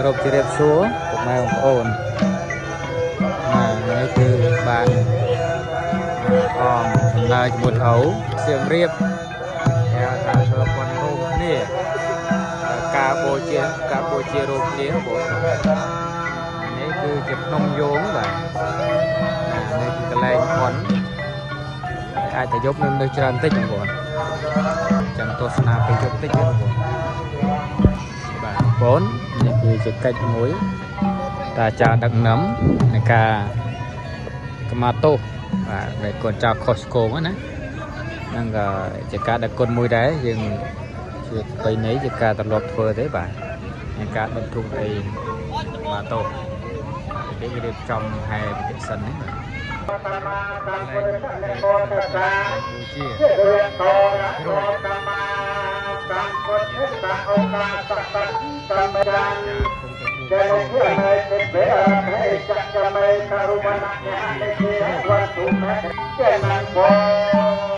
รบจะเรียบชัวกับแมวโอนนี่คือบ้านอ้อมทำลายจมูกเอาเสียมเรียบแล้วทางตัวคนรูปนี่กาโบเจรูปนี้ครับผมนี่คือเก็บนมโยงแบบนี่คือกระไรขอนอาจจะยกมันโดยจานติ๊กครับผมจำตัวสนาไปยกติ๊กครับผมแบบโอนนี่คือจะกัดมุ้ยตาจาดักน้ำในกากมาโต้ในคนจากคอสโก้นะนั่นก็จะการดักคนมุ้ยได้ยังไปไหนจะการตลอดเฟอร์ได้บ่าในการบรรทุกไอ้มาโต้để cái đẹp trong hai cái sân ấy mà Hãy subscribe cho kênh Ghiền Mì Gõ để không bỏ lỡ